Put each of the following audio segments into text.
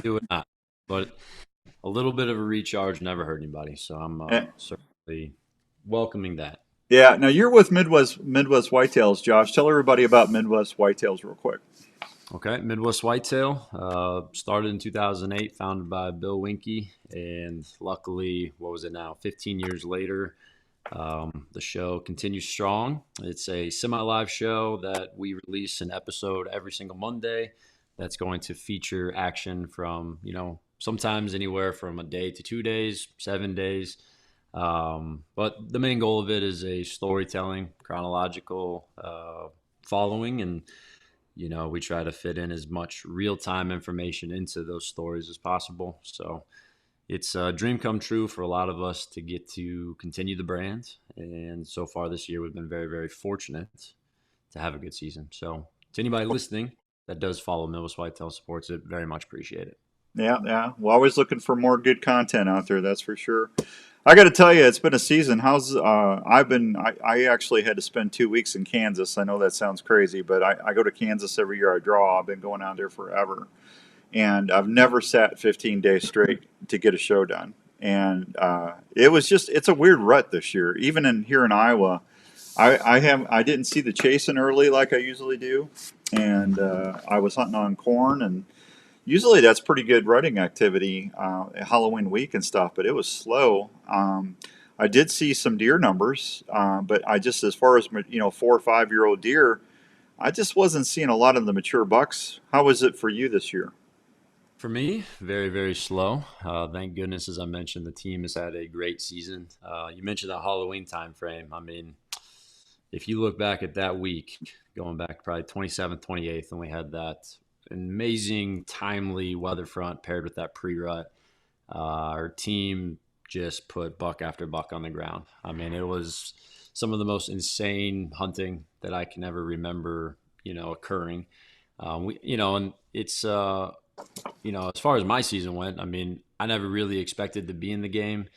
do it not. But a little bit of a recharge never hurt anybody. So I'm Eh, certainly welcoming that. yeah. Now you're with Midwest Whitetails, Josh. Tell everybody about Midwest Whitetails real quick. Okay, Midwest Whitetail started in 2008, founded by Bill Winke, and luckily, what was it now? 15 years later, the show continues strong. It's a semi-live show that we release an episode every single Monday. That's going to feature action from sometimes anywhere from a day to 2 days, 7 days. But the main goal of it is a storytelling, chronological following, and we try to fit in as much real time information into those stories as possible. So it's a dream come true for a lot of us to get to continue the brand. And so far this year, we've been very, very fortunate to have a good season. So to anybody listening that does follow Midwest Whitetail, supports it, very much appreciate it. Yeah, yeah. Well, always looking for more good content out there. That's for sure. I got to tell you, it's been a season. I actually had to spend 2 weeks in Kansas. I know that sounds crazy, but I go to Kansas every year I draw. I've been going out there forever. And I've never sat 15 days straight to get a show done. And it's a weird rut this year. Even here in Iowa, I didn't see the chasing early like I usually do. And I was hunting on corn, and usually that's pretty good rutting activity, Halloween week and stuff, but it was slow. I did see some deer numbers, but as far as 4 or 5 year old deer, I just wasn't seeing a lot of the mature bucks. How was it for you this year? For me, very, very slow. Thank goodness, as I mentioned, the team has had a great season. You mentioned that Halloween time frame. I mean, if you look back at that week, going back probably 27th, 28th, and we had that amazing, timely weather front paired with that pre-rut, our team just put buck after buck on the ground. I mean, it was some of the most insane hunting that I can ever remember, occurring. And it's, as far as my season went, I mean, I never really expected to be in the game.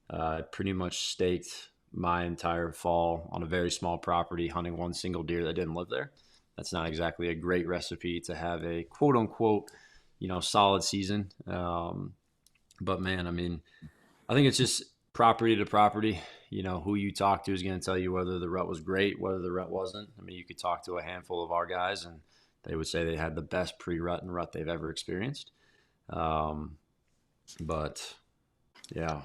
I pretty much staked my entire fall on a very small property, hunting one single deer that didn't live there. That's not exactly a great recipe to have a quote unquote, solid season. But man, I mean, I think it's just property to property. Who you talk to is going to tell you whether the rut was great, whether the rut wasn't. I mean, you could talk to a handful of our guys, and they would say they had the best pre-rut and rut they've ever experienced. But yeah,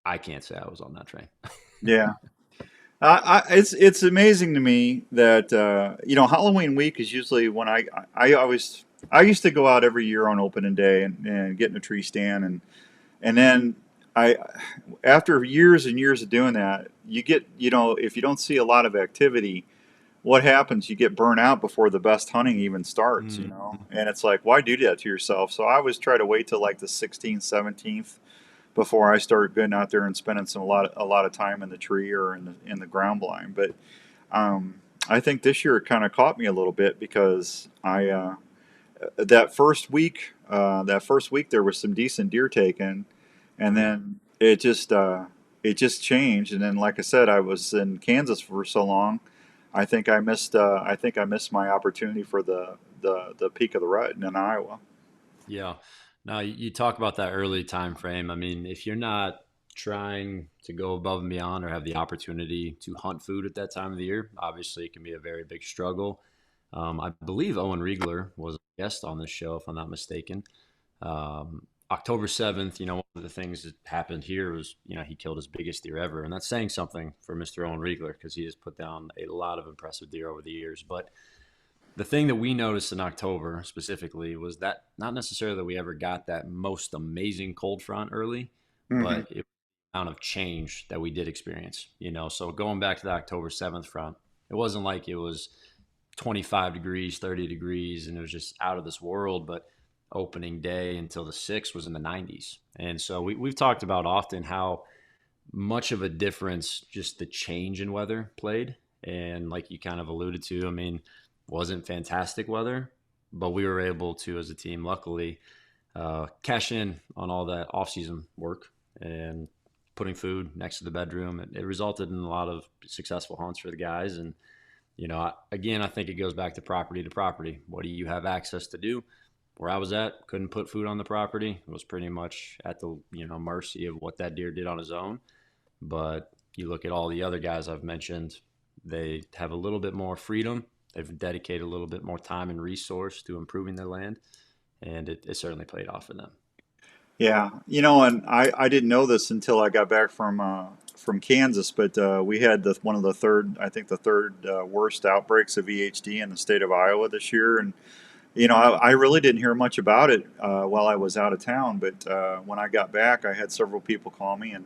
I can't say I was on that train. Yeah. It's amazing to me that Halloween week is usually when I used to go out every year on opening day and get in a tree stand, and then I after years and years of doing that, you get if you don't see a lot of activity, what happens? You get burnt out before the best hunting even starts, Mm-hmm. and it's like, why do that to yourself? So I always try to wait till like the 16th, 17th before I start getting out there and spending a lot of time in the tree or in the ground blind. But I think this year it kind of caught me a little bit because that first week there was some decent deer taken, and then it just changed. And then, like I said, I was in Kansas for so long. I think I missed my opportunity for the peak of the rut in Iowa. Yeah. Now you talk about that early time frame. I mean, if you're not trying to go above and beyond or have the opportunity to hunt food at that time of the year, obviously it can be a very big struggle. I believe Owen Riegler was a guest on this show, if I'm not mistaken. October 7th, one of the things that happened here was, he killed his biggest deer ever. And that's saying something for Mr. Owen Riegler because he has put down a lot of impressive deer over the years. But the thing that we noticed in October specifically was that not necessarily that we ever got that most amazing cold front early, Hmm. but it was the amount of change that we did experience. So going back to the October 7th front, it wasn't like it was 25 degrees, 30 degrees, and it was just out of this world. But opening day until the 6th was in the 90s. And so we've talked about often how much of a difference just the change in weather played. And like you kind of alluded to, I mean, wasn't fantastic weather, but we were able to, as a team, luckily, cash in on all that off-season work and putting food next to the bedroom. It resulted in a lot of successful hunts for the guys. And, again, I think it goes back to property to property. What do you have access to do? where I was at, couldn't put food on the property. It was pretty much at the mercy of what that deer did on his own. But you look at all the other guys I've mentioned, they have a little bit more freedom. They've dedicated a little bit more time and resource to improving their land, and it certainly played off for them. Yeah, and I didn't know this until I got back from Kansas, but we had one of the third, I think the third worst outbreaks of EHD in the state of Iowa this year, and I really didn't hear much about it while I was out of town, but when I got back, I had several people call me, and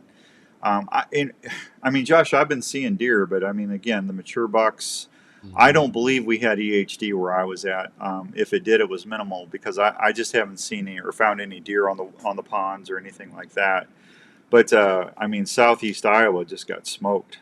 I mean, Josh, I've been seeing deer, but I mean, again, the mature bucks. I don't believe we had EHD where I was at. If it did, it was minimal because I just haven't seen any or found any deer on the ponds or anything like that. But I mean, southeast Iowa just got smoked.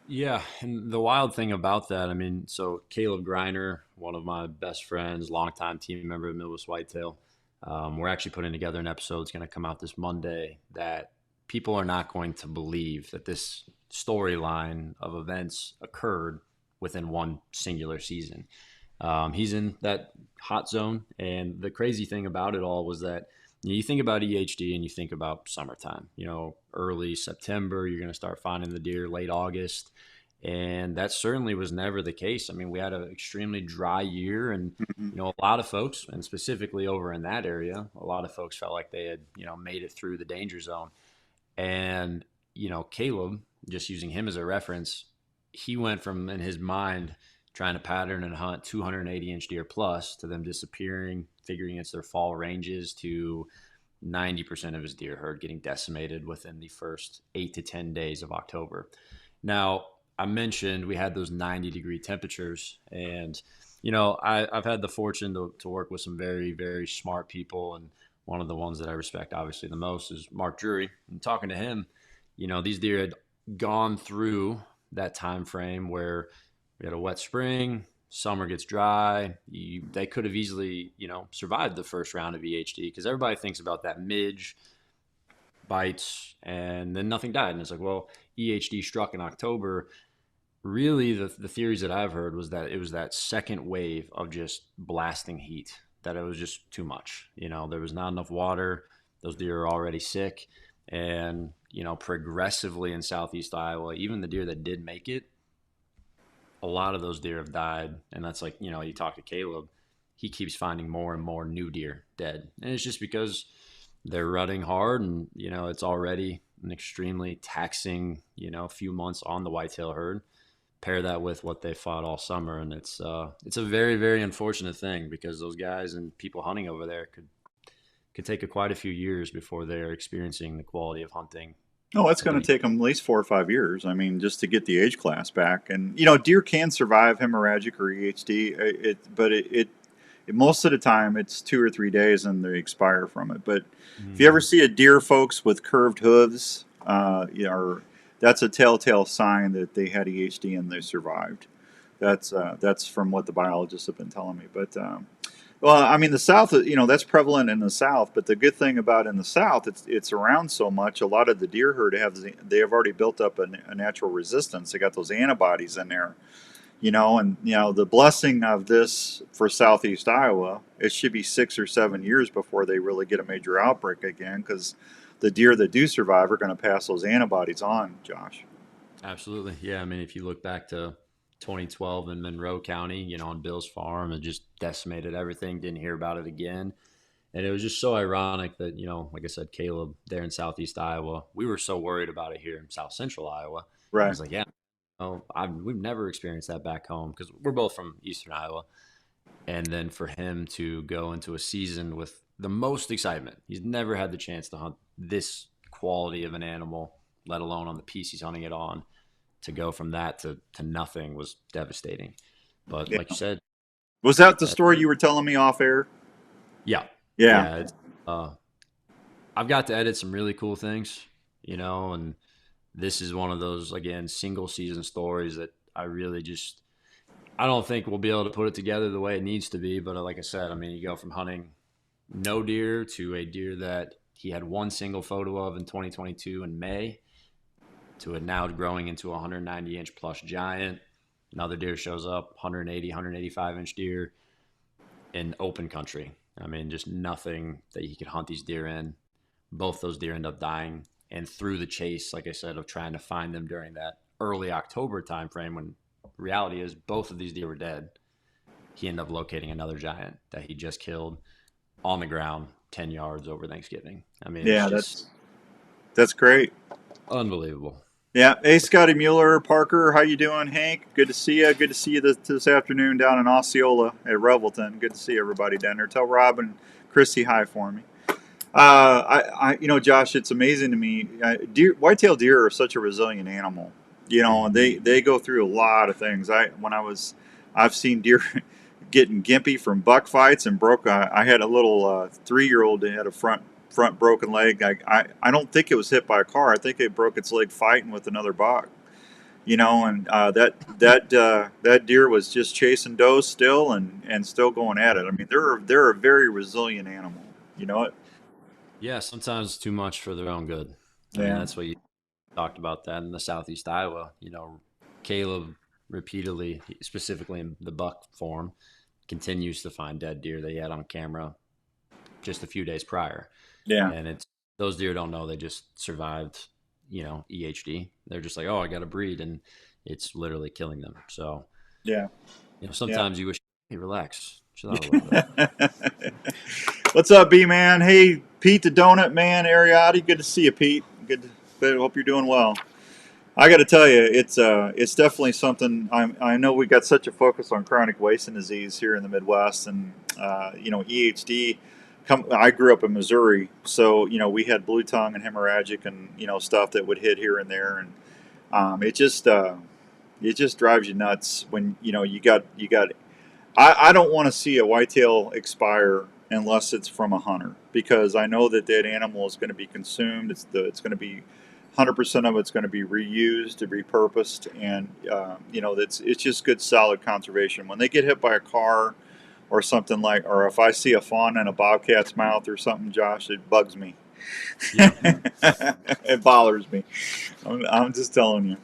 Yeah, and the wild thing about that, I mean, so Caleb Griner, one of my best friends, longtime team member of Midwest Whitetail, we're actually putting together an episode. It's going to come out this Monday that people are not going to believe that this storyline of events occurred within one singular season. He's in that hot zone, and the crazy thing about it all was that you think about EHD and you think about summertime. Early September, you're going to start finding the deer, late August, and that certainly was never the case. I mean, we had an extremely dry year, and Mhm. a lot of folks, and specifically over in that area, a lot of folks felt like they had made it through the danger zone. And Caleb, just using him as a reference, he went from, in his mind, trying to pattern and hunt 280-inch deer plus to them disappearing, figuring it's their fall ranges, to 90% of his deer herd getting decimated within the first 8 to 10 days of October. Now, I mentioned we had those 90-degree temperatures, and I've had the fortune to work with some very, very smart people, and one of the ones that I respect obviously the most is Mark Drury. And talking to him, these deer had gone through that time frame where we had a wet spring, summer gets dry. They could have easily, survived the first round of EHD because everybody thinks about that midge bites and then nothing died. And it's like, well, EHD struck in October. Really, the theories that I've heard was that it was that second wave of just blasting heat, that it was just too much. There was not enough water. Those deer are already sick. And, progressively in southeast Iowa, even the deer that did make it, a lot of those deer have died. And that's like, you talk to Caleb, he keeps finding more and more new deer dead. And it's just because they're rutting hard, and, it's already an extremely taxing, few months on the whitetail herd. Pair that with what they fought all summer, and it's a very, very unfortunate thing because those guys and people hunting over there could take quite a few years before they're experiencing the quality of hunting. Oh, it's going to take them at least 4 or 5 years. I mean, just to get the age class back. And deer can survive hemorrhagic or EHD, but most of the time it's 2 or 3 days and they expire from it. But if you ever see a deer, folks, with curved hooves, that's a telltale sign that they had EHD and they survived. That's from what the biologists have been telling me. But well, I mean, the South, that's prevalent in the South. But the good thing about in the South, it's around so much. A lot of the deer herd they have already built up a natural resistance. They got those antibodies in there, and the blessing of this for Southeast Iowa, it should be 6 or 7 years before they really get a major outbreak again, because the deer that do survive are going to pass those antibodies on, Josh. Absolutely. Yeah. I mean, if you look back to 2012 in Monroe County, on Bill's farm, and just decimated everything, didn't hear about it again. And it was just so ironic that, like I said, Caleb there in southeast Iowa, we were so worried about it here in south central Iowa. I Right. was like, yeah, we've never experienced that back home because we're both from eastern Iowa. And then for him to go into a season with the most excitement, he's never had the chance to hunt this quality of an animal, let alone on the piece he's hunting it on. To go from that to nothing was devastating. But Yeah. like you said, Was that the story you were telling me off air? yeah, Yeah. It's, I've got to edit some really cool things, and this is one of those, again, single season stories that I don't think we'll be able to put it together the way it needs to be. But like I said, I mean, you go from hunting no deer to a deer that he had one single photo of in 2022 in May, to it now growing into a 190-inch plus giant. Another deer shows up, 180, 185-inch deer in open country. I mean, just nothing that he could hunt these deer in. Both those deer end up dying. And through the chase, like I said, of trying to find them during that early October timeframe, when reality is both of these deer were dead, he ended up locating another giant that he just killed on the ground 10 yards over Thanksgiving. I mean, it's Yeah, just that's great. unbelievable. Yeah. Hey, Scotty Mueller, Parker, how you doing? Hank, good to see you. Good to see you this afternoon down in Osceola at Revelton. Good to see everybody down there. Tell Rob and Christy hi for me. Josh, it's amazing to me. Whitetail deer are such a resilient animal. And they go through a lot of things. I've seen deer getting gimpy from buck fights and broke. I had a little 3-year-old that had a front broken leg. I don't think it was hit by a car. I think it broke its leg fighting with another buck. And that deer was just chasing does still and still going at it. I mean, they're a very resilient animal. You know it. Yeah, sometimes too much for their own good. I mean, Yeah. that's what you talked about that in the Southeast Iowa. Caleb repeatedly, specifically in the buck form, continues to find dead deer that he had on camera just a few days prior. Yeah. And those deer don't know they just survived, EHD. They're just like, oh, I got to breed, and it's literally killing them. So, Yeah. Sometimes you wish, hey, relax, chill out a little bit. What's up, B man? Hey, Pete the Donut Man, Ariotti. Good to see you, Pete. Good. Hope you're doing well. I got to tell you, it's definitely something. I know we got such a focus on chronic wasting disease here in the Midwest, and EHD. I grew up in Missouri, so we had blue tongue and hemorrhagic and stuff that would hit here and there, and it just drives you nuts when you got. I don't want to see a whitetail expire unless it's from a hunter, because I know that animal is going to be consumed. It's going to be 100% of it's going to be reused, repurposed, and it's just good solid conservation. When they get hit by a car or something or if I see a fawn in a bobcat's mouth or something, Josh, it bugs me. Yeah. It bothers me. I'm just telling you.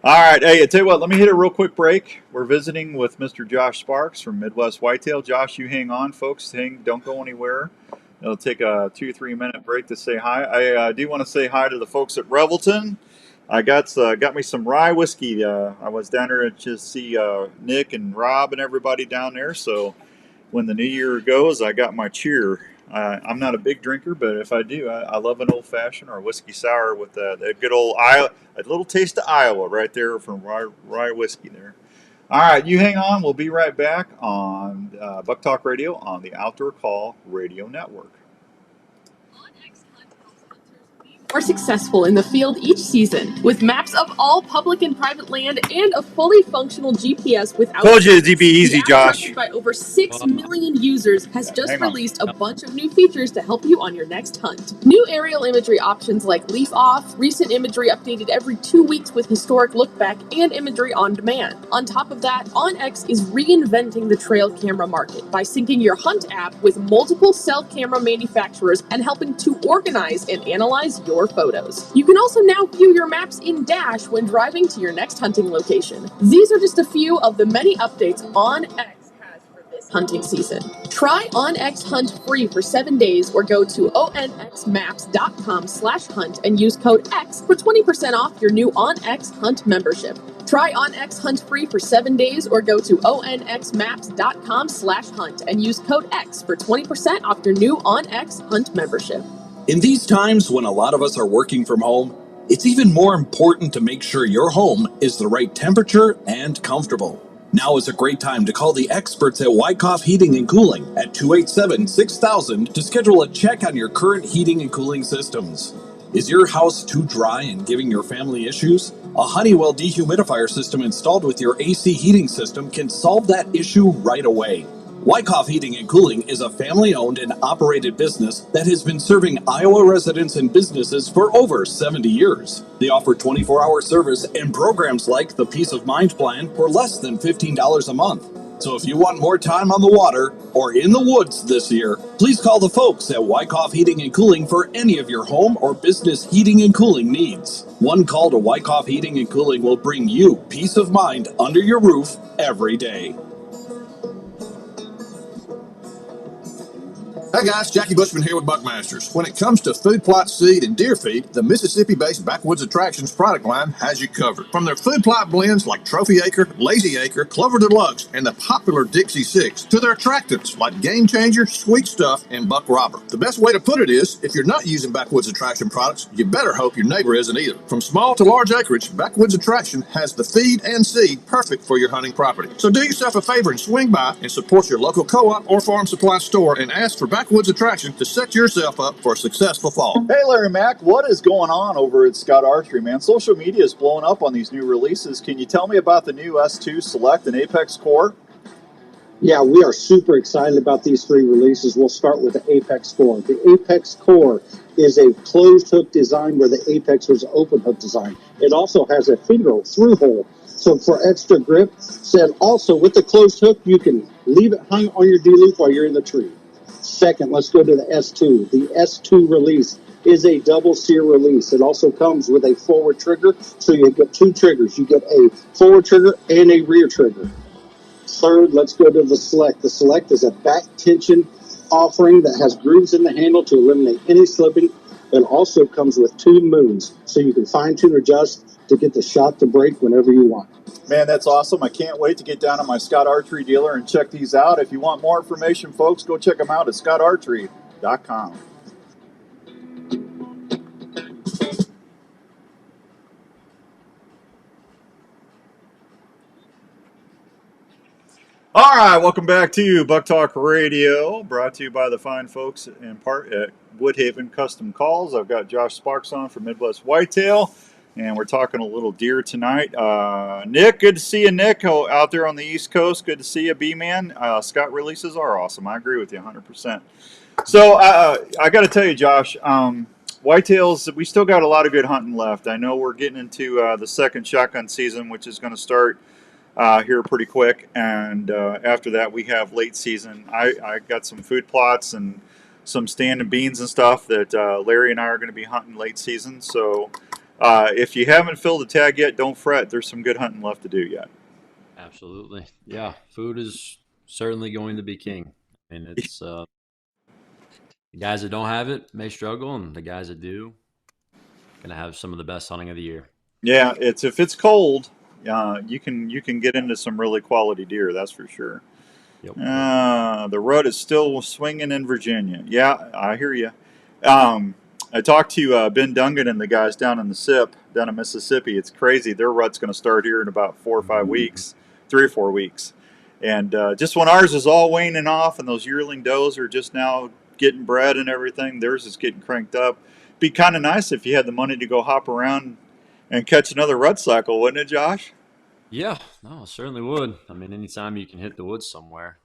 All right, hey, I tell you what, let me hit a real quick break. We're visiting with Mr. Josh Sparks from Midwest Whitetail. Josh, you hang on, folks. Don't go anywhere. It'll take a 2-3 minute break to say hi. I do want to say hi to the folks at Revelton. I got me some rye whiskey. I was down there to see Nick and Rob and everybody down there. So when the new year goes, I got my cheer. I'm not a big drinker, but if I do, I love an old fashioned or a whiskey sour with that good old Iowa, a little taste of Iowa right there from rye whiskey there. All right, you hang on. We'll be right back on Buk Talk Radio on the Outdoor Call Radio Network. More successful in the field each season with maps of all public and private land and a fully functional GPS without. Told you it'd be easy, the app, Josh. trusted by over 6 million users, has just Hang on. released a bunch of new features to help you on your next hunt. New aerial imagery options like leaf off, recent imagery updated every 2 weeks with historic look back, and imagery on demand. On top of that, OnX is reinventing the trail camera market by syncing your hunt app with multiple cell camera manufacturers and helping to organize and analyze your photos. You can also now view your maps in Dash when driving to your next hunting location. These are just a few of the many updates OnX has for this hunting season. Try OnX Hunt free for 7 days or go to onxmaps.com/hunt and use code X for 20% off your new OnX Hunt membership. Try OnX Hunt free for 7 days or go to onxmaps.com/hunt and use code X for 20% off your new OnX Hunt membership. In these times when a lot of us are working from home, it's even more important to make sure your home is the right temperature and comfortable. Now is a great time to call the experts at Wyckoff Heating and Cooling at 287-6000 to schedule a check on your current heating and cooling systems. Is your house too dry and giving your family issues? A Honeywell dehumidifier system installed with your AC heating system can solve that issue right away. Wyckoff Heating and Cooling is a family-owned and operated business that has been serving Iowa residents and businesses for over 70 years. They offer 24-hour service and programs like the Peace of Mind Plan for less than $15 a month. So if you want more time on the water or in the woods this year, please call the folks at Wyckoff Heating and Cooling for any of your home or business heating and cooling needs. One call to Wyckoff Heating and Cooling will bring you peace of mind under your roof every day. Hey guys, Jackie Bushman here with Buckmasters. When it comes to food plot seed and deer feed, the Mississippi-based Backwoods Attractions product line has you covered. From their food plot blends like Trophy Acre, Lazy Acre, Clover Deluxe, and the popular Dixie 6, to their attractants like Game Changer, Sweet Stuff, and Buck Robber. The best way to put it is, if you're not using Backwoods Attraction products, you better hope your neighbor isn't either. From small to large acreage, Backwoods Attraction has the feed and seed perfect for your hunting property. So do yourself a favor and swing by and support your local co-op or farm supply store and ask for Backwoods Attraction to set yourself up for a successful fall. Hey, Larry Mack, what is going on over at Scott Archery, man? Social media is blowing up on these new releases. Can you tell me about the new S2 Select and Apex Core? Yeah, we are super excited about these three releases. We'll start with the Apex Core. The Apex Core is a closed hook design where the Apex was an open hook design. It also has a finger through hole, so for extra grip. Said also with the closed hook, you can leave it hung on your D-loop while you're in the tree. Second, let's go to the S2. The S2 release is a double sear release. It also comes with a forward trigger, so you get two triggers. You get a forward trigger and a rear trigger. Third, let's go to the Select. The Select is a back tension offering that has grooves in the handle to eliminate any slipping. It also comes with two moons, so you can fine-tune or adjust to get the shot to break whenever you want. Man, that's awesome. I can't wait to get down to my Scott Archery dealer and check these out. If you want more information, folks, go check them out at scottarchery.com. All right, welcome back to Buk Talk Radio, brought to you by the fine folks in part at Woodhaven Custom Calls. I've got Josh Sparks on from Midwest Whitetail, and we're talking a little deer tonight. Nick, good to see you, Nick, out there on the East Coast. Good to see you, B-Man. Scott releases are awesome. I agree with you 100%. So I got to tell you, Josh, whitetails, we still got a lot of good hunting left. I know we're getting into the second shotgun season, which is going to start here pretty quick, and after that we have late season. I got some food plots and some standing beans and stuff that Larry and I are going to be hunting late season. So if you haven't filled the tag yet, don't fret. There's some good hunting left to do yet. Absolutely. Yeah, food is certainly going to be king. I mean, it's the guys that don't have it may struggle, and the guys that do going to have some of the best hunting of the year. Yeah, if it's cold, you can get into some really quality deer, that's for sure. Yep. The rut is still swinging in Virginia. Yeah, I hear you. I talked to Ben Dungan and the guys down in the SIP, down in Mississippi. It's crazy. Their rut's going to start here in about 4 or 5 weeks, 3 or 4 weeks. And just when ours is all waning off and those yearling does are just now getting bred and everything, theirs is getting cranked up. Be kind of nice if you had the money to go hop around and catch another rut cycle, wouldn't it, Josh? Yeah, no, it certainly would. I mean, anytime you can hit the woods somewhere.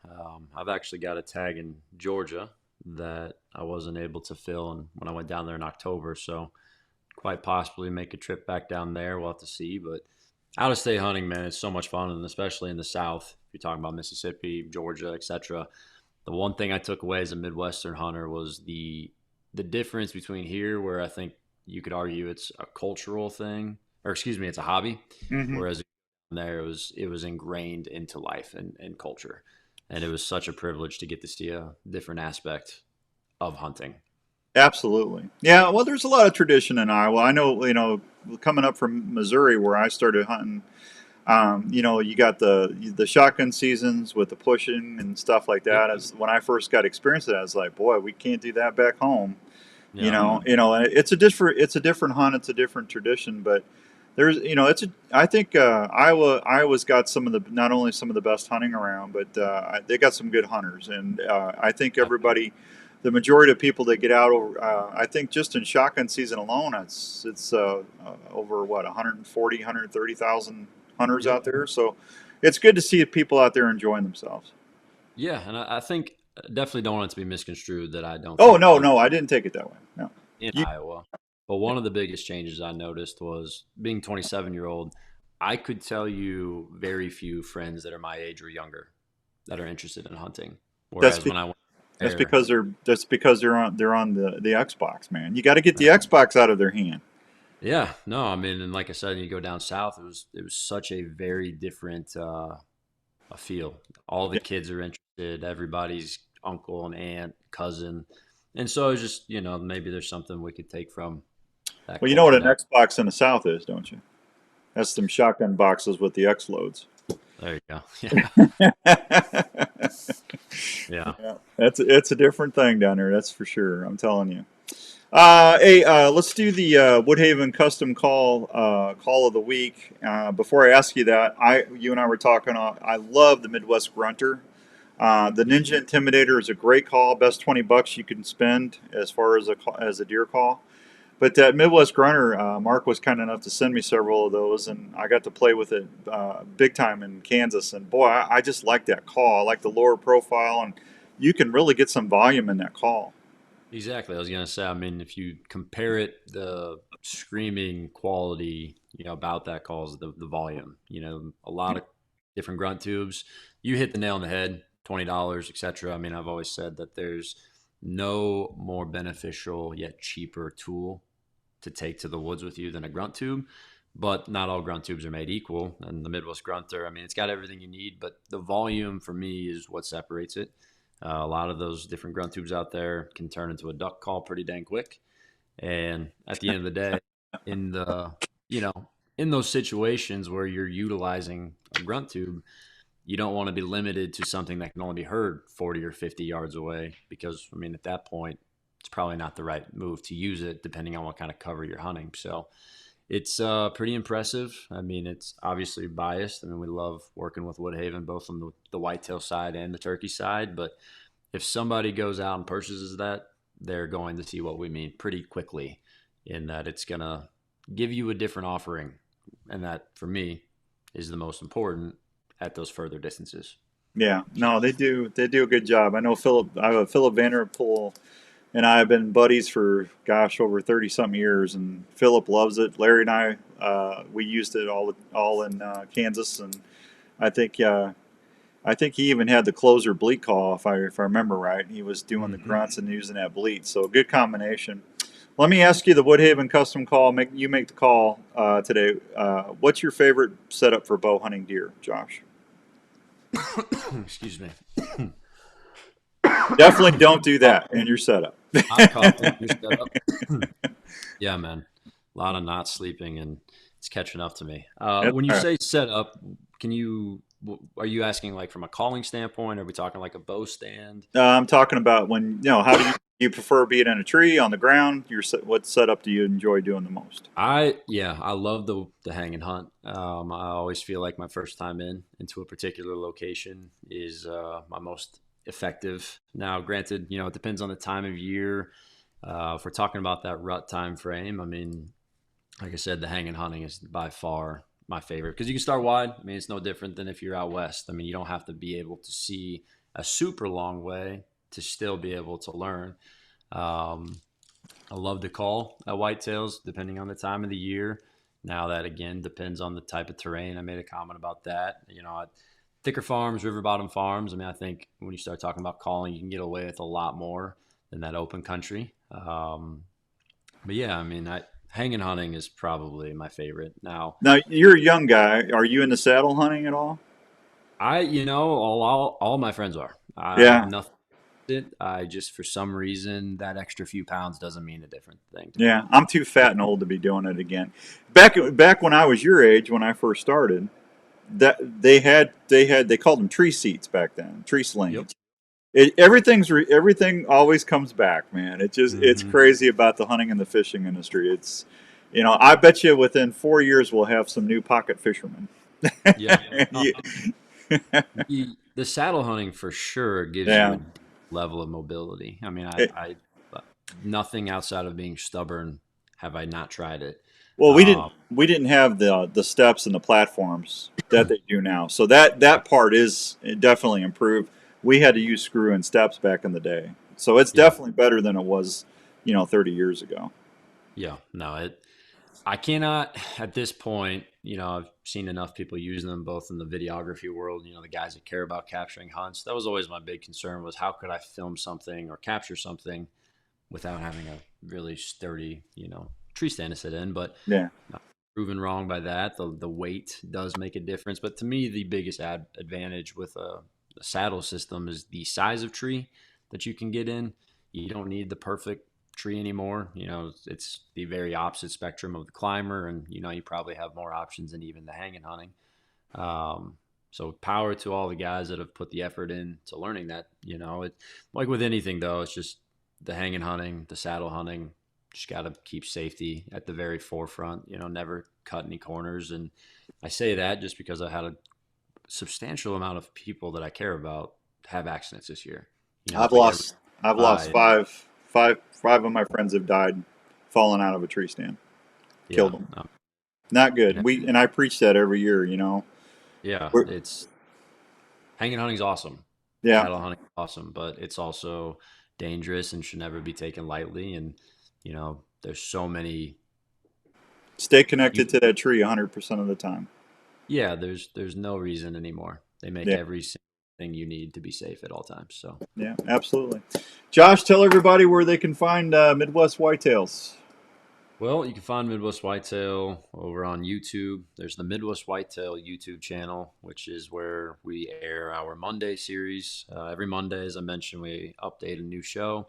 I've actually got a tag in Georgia that I wasn't able to fill and when I went down there in October. So quite possibly make a trip back down there. We'll have to see. But out of state hunting, man, it's so much fun, and especially in the South. If you're talking about Mississippi, Georgia, etc. The one thing I took away as a Midwestern hunter was the difference between here, where I think you could argue it's a cultural thing, or excuse me, it's a hobby, whereas there it was ingrained into life and culture, and it was such a privilege to get to see a different aspect of hunting. Absolutely. Yeah, well, there's a lot of tradition in Iowa. I know, coming up from Missouri where I started hunting, you got the shotgun seasons with the pushing and stuff like that. As when I first got experience with that, I was like, boy, we can't do that back home. Yeah. It's a different hunt, it's a different tradition, but there's, I think Iowa's got not only some of the best hunting around, but they got some good hunters, and I think the majority of people that get out over, I think just in shotgun season alone, it's over 140, 130,000 hunters out there. So it's good to see people out there enjoying themselves. Yeah, and I think definitely don't want it to be misconstrued that I don't. Oh no, I didn't take it that way. No. In Iowa. But one of the biggest changes I noticed was being 27-year-old, I could tell you very few friends that are my age or younger that are interested in hunting. Whereas when I went there, that's because they're on the Xbox, man. You got to get the Xbox out of their hand. Yeah, no, I mean, and like I said, you go down south, it was such a very different a feel. All the kids are interested. Everybody's uncle, an aunt, cousin. And so it's just, maybe there's something we could take from that Well, you know what culture an down. Xbox in the South is, don't you? That's them shotgun boxes with the X loads. There you go. Yeah. Yeah, it's a different thing down there. That's for sure. I'm telling you. Hey, let's do the Woodhaven custom call of the week. Before I ask you that, you and I were talking. I love the Midwest Grunter. The Ninja Intimidator is a great call. Best $20 you can spend as far as a deer call. But that Midwest Grunter, Mark was kind enough to send me several of those, and I got to play with it big time in Kansas. And boy, I just like that call. I like the lower profile, and you can really get some volume in that call. Exactly. I was going to say, I mean, if you compare it, the screaming quality, about that call is the volume. A lot of different grunt tubes. You hit the nail on the head, $20, etc. I mean, I've always said that there's no more beneficial yet cheaper tool to take to the woods with you than a grunt tube. But not all grunt tubes are made equal. And the Midwest Grunter, I mean, it's got everything you need, but the volume for me is what separates it. A lot of those different grunt tubes out there can turn into a duck call pretty dang quick. And at the end of the day, in those situations where you're utilizing a grunt tube, you don't want to be limited to something that can only be heard 40 or 50 yards away, because, I mean, at that point, it's probably not the right move to use it depending on what kind of cover you're hunting. So it's pretty impressive. I mean, it's obviously biased. I mean, we love working with Woodhaven, both on the whitetail side and the turkey side. But if somebody goes out and purchases that, they're going to see what we mean pretty quickly, in that it's going to give you a different offering. And that, for me, is the most important at those further distances. Yeah, no, they do a good job. I know Philip Vanderpool and I have been buddies for, over 30 something years, and Philip loves it. Larry and I, we used it all in Kansas, and I think he even had the closer bleat call, if I remember right. He was doing the grunts and using that bleat, so a good combination. Let me ask you the Woodhaven custom call. You make the call today. What's your favorite setup for bow hunting deer, Josh? Excuse me. Definitely don't do that in your setup. Yeah, man. A lot of not sleeping, and it's catching up to me. When you say setup, are you asking like from a calling standpoint? Are we talking like a bow stand? I'm talking about how do you prefer being in a tree, on the ground? What setup do you enjoy doing the most? I love the hang and hunt. I always feel like my first time into a particular location is my most effective. Now, granted, it depends on the time of year. If we're talking about that rut time frame, I mean, like I said, the hang and hunting is by far my favorite, because you can start wide. I mean, it's no different than if you're out west. I mean, you don't have to be able to see a super long way to still be able to learn. I love to call at whitetails depending on the time of the year. Now, that again depends on the type of terrain. I made a comment about that. At thicker farms, river bottom farms, I mean, I think when you start talking about calling, you can get away with a lot more than that open country. But yeah, I mean, hanging hunting is probably my favorite. Now, you're a young guy. Are you into saddle hunting at all? All my friends are. I Yeah. have nothing. I just, for some reason, that extra few pounds doesn't mean a different thing. Yeah, I'm too fat and old to be doing it again. Back when I was your age, when I first started, that they called them tree seats back then, tree slings. Yep. Everything always comes back, man. It's crazy about the hunting and the fishing industry. It's, I bet you within 4 years we'll have some new pocket fishermen. Yeah. The saddle hunting for sure gives you a level of mobility. I mean, I nothing outside of being stubborn have I not tried it. Well, we didn't have the steps and the platforms that they do now, so that part is definitely improved. We had to use screw and steps back in the day, so it's definitely better than it was, 30 years ago. Yeah, no, I cannot at this point. I've seen enough people using them both in the videography world. The guys that care about capturing hunts. That was always my big concern, was how could I film something or capture something without having a really sturdy, tree stand to sit in. But not proven wrong by that. The weight does make a difference. But to me, the biggest advantage with a saddle system is the size of tree. that you can get in. You don't need the perfect tree anymore. It's the very opposite spectrum of the climber, and you probably have more options than even the hanging hunting. So power to all the guys that have put the effort in to learning that. It, like with anything though, it's just the hanging hunting, the saddle hunting. Just got to keep safety at the very forefront. Never cut any corners. And I say that just because I had a substantial amount of people that I care about have accidents this year. I've lost five of my friends have died falling out of a tree stand. Killed them. Not good. Yeah. And I preach that every year. Yeah, it's hanging hunting's awesome. Yeah, saddle hunting is awesome, but it's also dangerous and should never be taken lightly. And there's so many. Stay connected to that tree 100% of the time. Yeah, there's no reason anymore. They make every single thing you need to be safe at all times. So yeah, absolutely. Josh, tell everybody where they can find Midwest Whitetails. Well, you can find Midwest Whitetail over on YouTube. There's the Midwest Whitetail YouTube channel, which is where we air our Monday series. Every Monday, as I mentioned, we update a new show.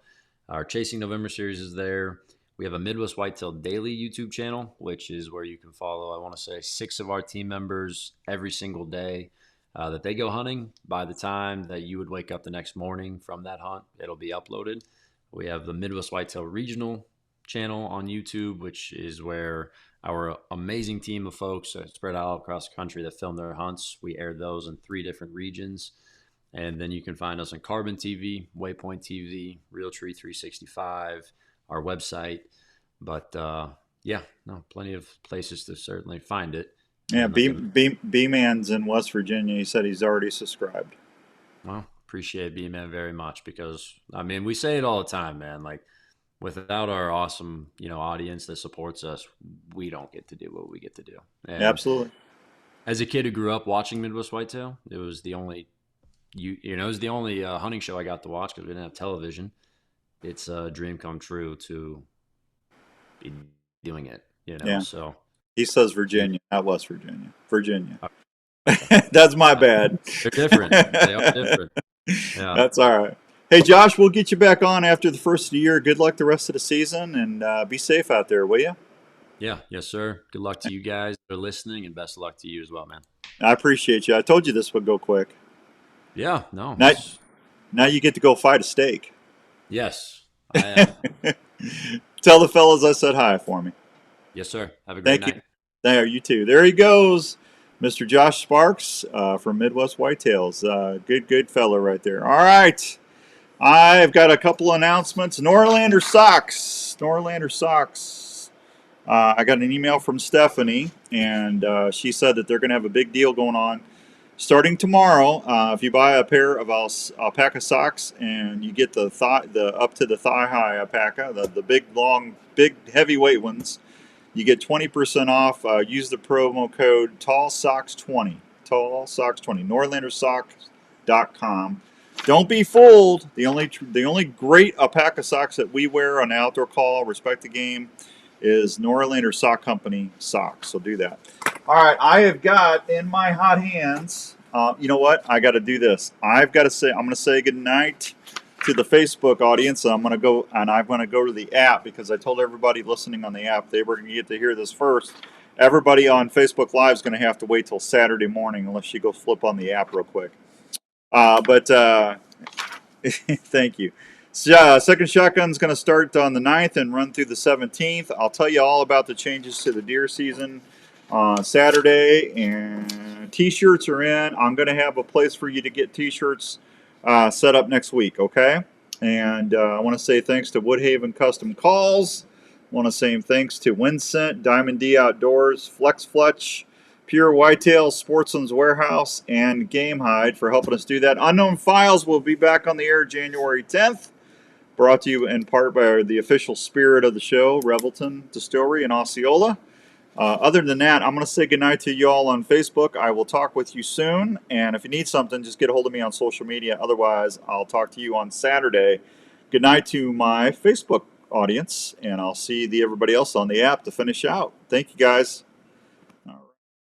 Our Chasing November series is there. We have a Midwest Whitetail Daily YouTube channel, which is where you can follow, I want to say, 6 of our team members every single day that they go hunting. By the time that you would wake up the next morning from that hunt, it'll be uploaded. We have the Midwest Whitetail Regional channel on YouTube, which is where our amazing team of folks spread out across the country that film their hunts. We air those in 3 different regions. And then you can find us on Carbon TV, Waypoint TV, Realtree 365, our website. But plenty of places to certainly find it. Yeah, B-Man's in West Virginia. He said he's already subscribed. Well, appreciate B-Man very much because, we say it all the time, man. Like, without our awesome, audience that supports us, we don't get to do what we get to do. And absolutely. As a kid who grew up watching Midwest Whitetail, it was the only, hunting show I got to watch because we didn't have television. It's a dream come true to be doing it, Yeah. So he says Virginia, not West Virginia. Virginia. That's my bad. They're different. They are different. Yeah. That's all right. Hey, Josh, we'll get you back on after the first of the year. Good luck the rest of the season, and be safe out there, will you? Yeah, yes, sir. Good luck to you guys that are listening, and best of luck to you as well, man. I appreciate you. I told you this would go quick. Yeah, no. Now you get to go fight a steak. Yes, I am. Tell the fellas I said hi for me. Yes, sir. Have a great night. There, you too. There he goes, Mr. Josh Sparks from Midwest Whitetails. Good fella right there. All right. I've got a couple announcements. Norlander Socks. I got an email from Stephanie, and she said that they're going to have a big deal going on starting tomorrow. If you buy a pair of alpaca socks and you get the up to the thigh high alpaca, the big heavyweight ones, you get 20% off. Use the promo code TallSocks20. TallSocks20. NorlanderSocks.com. Don't be fooled. The only great alpaca socks that we wear on outdoor call, respect the game, is Norlander Sock Company socks. So do that. All right, I have got in my hot hands. You know what? I got to do this. I'm going to say goodnight to the Facebook audience. I'm going to go to the app because I told everybody listening on the app they were going to get to hear this first. Everybody on Facebook Live is going to have to wait till Saturday morning unless you go flip on the app real quick. But thank you. Second Shotgun's going to start on the 9th and run through the 17th. I'll tell you all about the changes to the deer season on Saturday. And T-shirts are in. I'm going to have a place for you to get T-shirts set up next week, okay? And I want to say thanks to Woodhaven Custom Calls. I want to say thanks to Winsent, Diamond D Outdoors, Flex Fletch, Pure Whitetail, Sportsman's Warehouse, and Game Hide for helping us do that. Unknown Files will be back on the air January 10th. Brought to you in part by the official spirit of the show, Revelton Distillery in Osceola. Other than that, I'm going to say goodnight to you all on Facebook. I will talk with you soon. And if you need something, just get a hold of me on social media. Otherwise, I'll talk to you on Saturday. Good night to my Facebook audience. And I'll see everybody else on the app to finish out. Thank you, guys.